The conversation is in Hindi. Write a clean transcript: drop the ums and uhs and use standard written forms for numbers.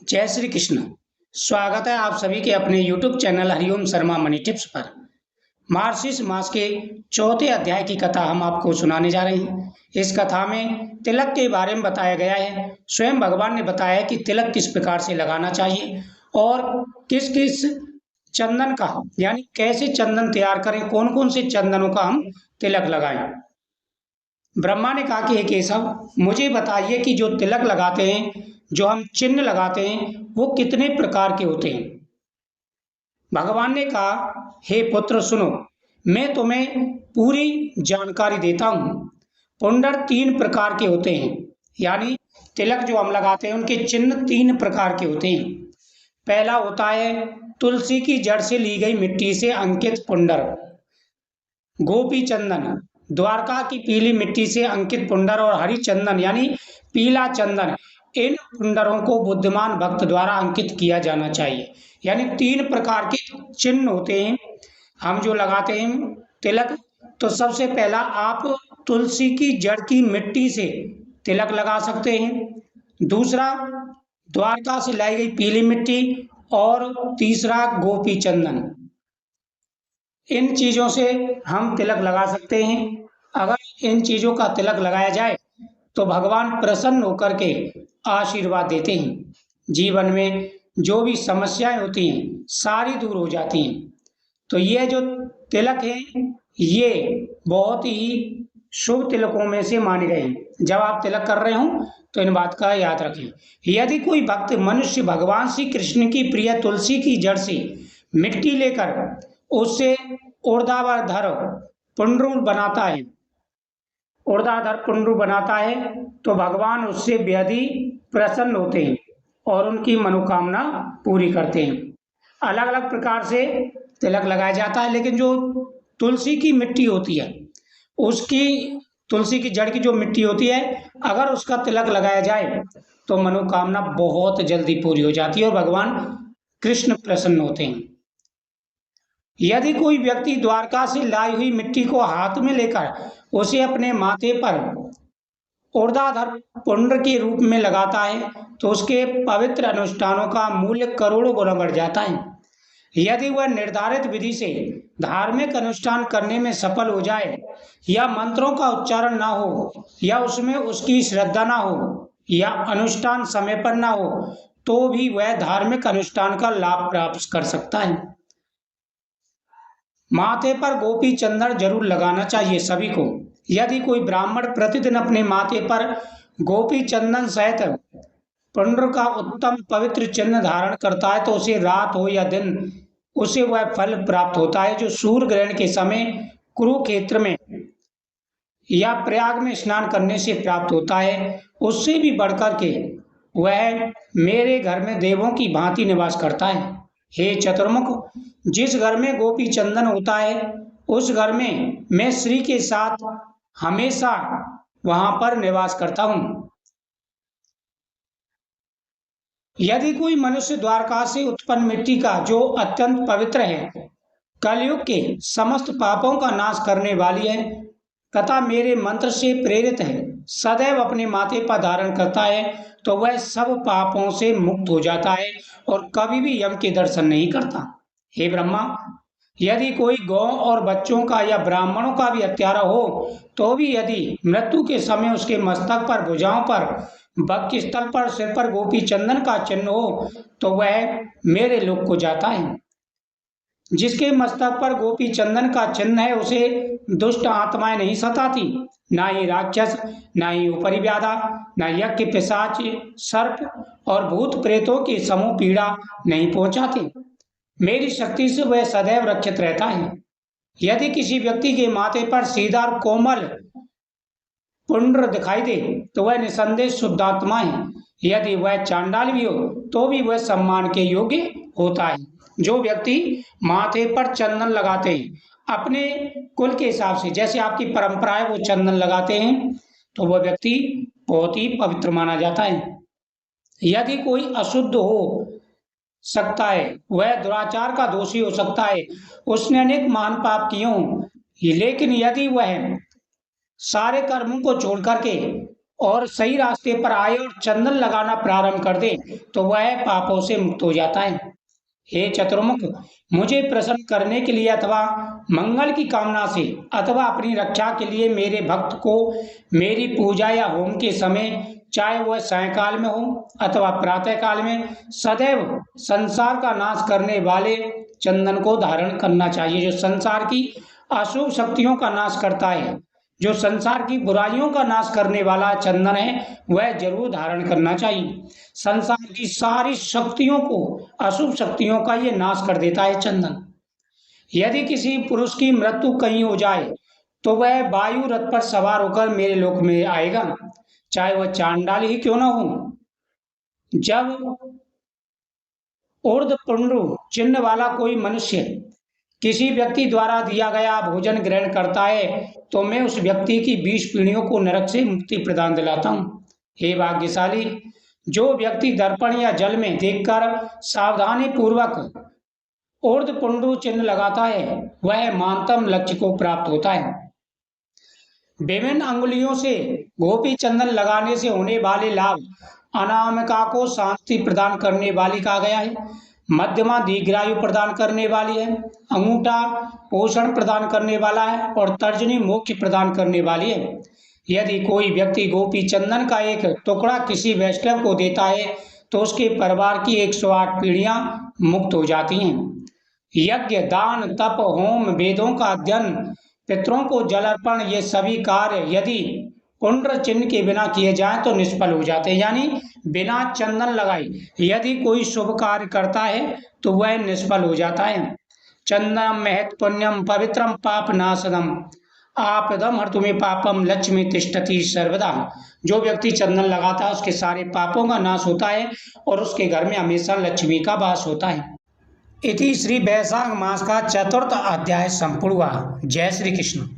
जय श्री कृष्ण। स्वागत है आप सभी के अपने YouTube channel Hariom Sharma money tips पर। मार्गशीर्ष मास के चौथे अध्याय की कथा हम आपको सुनाने जा रहे हैं। इस कथा में तिलक के बारे में बताया गया है। स्वयं भगवान ने बताया कि तिलक किस प्रकार से लगाना चाहिए और किस किस चंदन का यानी कैसे चंदन तैयार करें, कौन कौन से चंदनों का हम तिलक लगाएं। ब्रह्मा ने कहा कि हे केशव, मुझे बताइए कि जो तिलक लगाते हैं, जो हम चिन्ह लगाते हैं, वो कितने प्रकार के होते हैं। भगवान ने कहा, हे पुत्र सुनो, मैं तुम्हें पूरी जानकारी देता हूँ। पुंडर 3 प्रकार के होते हैं, यानी तिलक जो हम लगाते हैं उनके चिन्ह 3 प्रकार के होते हैं। पहला होता है तुलसी की जड़ से ली गई मिट्टी से अंकित पुंडर, गोपी चंदन, द्वारका की पीली मिट्टी से अंकित पुंडर और हरि चंदन यानी पीला चंदन। इन पुंडरों को बुद्धिमान भक्त द्वारा अंकित किया जाना चाहिए। यानी 3 प्रकार के चिन्ह होते हैं हम जो लगाते हैं तिलक। तो सबसे पहला आप तुलसी की जड़ की मिट्टी से तिलक लगा सकते हैं। दूसरा द्वारका से लाई गई पीली मिट्टी और तीसरा गोपी चंदन। इन चीज़ों से हम तिलक लगा सकते हैं। अगर इन चीज़ों का तिलक लगाया जाए तो भगवान प्रसन्न होकर के आशीर्वाद देते हैं। जीवन में जो भी समस्याएं होती हैं सारी दूर हो जाती हैं। तो ये जो तिलक है ये बहुत ही शुभ तिलकों में से माने गए हैं। जब आप तिलक कर रहे हो तो इन बात का याद रखें। यदि कोई भक्त मनुष्य भगवान श्री कृष्ण की प्रिय तुलसी की जड़ से मिट्टी लेकर उससे ऊर्ध्वाधर पुंड्रू बनाता है तो भगवान उससे बेहद ही प्रसन्न होते हैं और उनकी मनोकामना पूरी करते हैं। अलग अलग प्रकार से तिलक लगाया जाता है, लेकिन जो तुलसी की मिट्टी होती है उसकी तुलसी की जड़ की जो मिट्टी होती है अगर उसका तिलक लगाया जाए तो मनोकामना बहुत जल्दी पूरी हो जाती है और भगवान कृष्ण प्रसन्न होते हैं। यदि कोई व्यक्ति द्वारका से लाई हुई मिट्टी को हाथ में लेकर उसे अपने माथे पर ऊर्ध्वाधर पुंड के रूप में लगाता है तो उसके पवित्र अनुष्ठानों का मूल्य करोड़ों गुना बढ़ जाता है। यदि वह निर्धारित विधि से धार्मिक अनुष्ठान करने में सफल हो जाए या मंत्रों का उच्चारण ना हो या उसमें उसकी श्रद्धा ना हो या अनुष्ठान समय पर ना हो तो भी वह धार्मिक अनुष्ठान का लाभ प्राप्त कर सकता है। माथे पर गोपी चंदन जरूर लगाना चाहिए सभी को। यदि कोई ब्राह्मण प्रतिदिन अपने माथे पर गोपी चंदन सहित पुंड्र का उत्तम पवित्र चिन्ह धारण करता है तो उसे रात हो या दिन उसे वह फल प्राप्त होता है जो सूर्य ग्रहण के समय कुरुक्षेत्र में या प्रयाग में स्नान करने से प्राप्त होता है। उससे भी बढ़कर के वह मेरे घर में देवों की भांति निवास करता है। हे चतुर्मुख, जिस घर में गोपी चंदन होता है उस घर में मैं श्री के साथ हमेशा वहां पर निवास करता हूँ। यदि कोई मनुष्य द्वारका से उत्पन्न मिट्टी का जो अत्यंत पवित्र है, कलयुग के समस्त पापों का नाश करने वाली है तथा मेरे मंत्र से प्रेरित है, सदैव अपने माथे पर धारण करता है तो वह सब पापों से मुक्त हो जाता है और कभी भी यम के दर्शन नहीं करता। हे ब्रह्मा, यदि कोई गौ और बच्चों का या ब्राह्मणों का भी हत्यारा हो तो भी यदि मृत्यु के समय उसके मस्तक पर, भुजाओं पर, वक्षस्थल पर, सिर पर गोपी चंदन का चिन्ह हो तो वह मेरे लोक को जाता है। जिसके मस्तक पर गोपी चंदन का चिन्ह है उसे दुष्ट आत्माएं नहीं सताती, ना ही राक्षस, ना ही ऊपरी व्याधा, ना यज्ञ पिशाच, सर्प और भूत प्रेतों के समूह पीड़ा नहीं पहुंचाते। मेरी शक्ति से वह सदैव रक्षित रहता है। यदि किसी व्यक्ति के माथे पर सीधा और कोमल पुंड्र दिखाई दे तो वह निसंदेह शुद्ध आत्मा है। यदि वह चांडाल भी हो तो भी वह सम्मान के योग्य होता है। जो व्यक्ति माथे पर चंदन लगाते हैं अपने कुल के हिसाब से, जैसे आपकी परंपरा है वो चंदन लगाते हैं तो वह व्यक्ति बहुत ही पवित्र माना जाता है। यदि कोई अशुद्ध हो सकता है, वह दुराचार का दोषी हो सकता है, उसने अनेक महान पाप किए हों, लेकिन यदि वह सारे कर्मों को छोड़ करके और सही रास्ते पर आए और चंदन लगाना प्रारंभ कर दे तो वह पापों से मुक्त हो जाता है। हे चतुर्मुख, मुझे प्रसन्न करने के लिए अथवा मंगल की कामना से अथवा अपनी रक्षा के लिए मेरे भक्त को मेरी पूजा या होम के समय, चाहे वह सायंकाल में हो अथवा प्रातः काल में, सदैव संसार का नाश करने वाले चंदन को धारण करना चाहिए। जो संसार की अशुभ शक्तियों का नाश करता है, जो संसार की बुराइयों का नाश करने वाला चंदन है, वह जरूर धारण करना चाहिए। संसार की सारी शक्तियों को, अशुभ शक्तियों का ये नाश कर देता है चंदन। यदि किसी पुरुष की मृत्यु कहीं हो जाए तो वह वायु रथ पर सवार होकर मेरे लोक में आएगा, चाहे वह चांडाल ही क्यों ना हो। जब ऊर्ध्व पुंड्र चिन्ह वाला कोई मनुष्य किसी व्यक्ति द्वारा दिया गया भोजन ग्रहण करता है तो मैं उस व्यक्ति की 20 पीढ़ियों को नरक से मुक्ति प्रदान दिलाता हूँ। हे भाग्यशाली, जो व्यक्ति दर्पण या जल में देखकर सावधानी पूर्वक ऊर्ध्व पुंड्र चिन्ह लगाता है वह महानतम लक्ष्य को प्राप्त होता है। विभिन्न अंगुलियों से गोपी चंदन लगाने से होने वाले लाभ अनामिका को शांति प्रदान करने वाली कहा गया है, मध्यमा दीर्घायु प्रदान करने वाली है, अंगूठा पोषण प्रदान करने वाला है और तर्जनी मोक्ष प्रदान करने वाली है। यदि कोई व्यक्ति गोपी चंदन का एक टुकड़ा किसी वैष्णव को देता है तो उसके परिवार की 108 पीढ़ियां मुक्त हो जाती हैं। यज्ञ, दान, तप, होम, वेदों का अध्ययन, पितरों को जल अर्पण, ये सभी कार्य यदि पुंड्र चिन्ह के बिना किए जाएं तो निष्फल हो जाते हैं। यानी बिना चंदन लगाए यदि कोई शुभ कार्य करता है तो वह निष्फल हो जाता है। चंदनम महत् पुण्यम पवित्रम पाप नाशनम आपदम हर तुम्हें पापम लक्ष्मी तिष्ठति सर्वदा। जो व्यक्ति चंदन लगाता है उसके सारे पापों का नाश होता है और उसके घर में हमेशा लक्ष्मी का वास होता है। इति श्री वैशाख मास का चतुर्थ अध्याय संपूर्ण हुआ। जय श्री कृष्ण।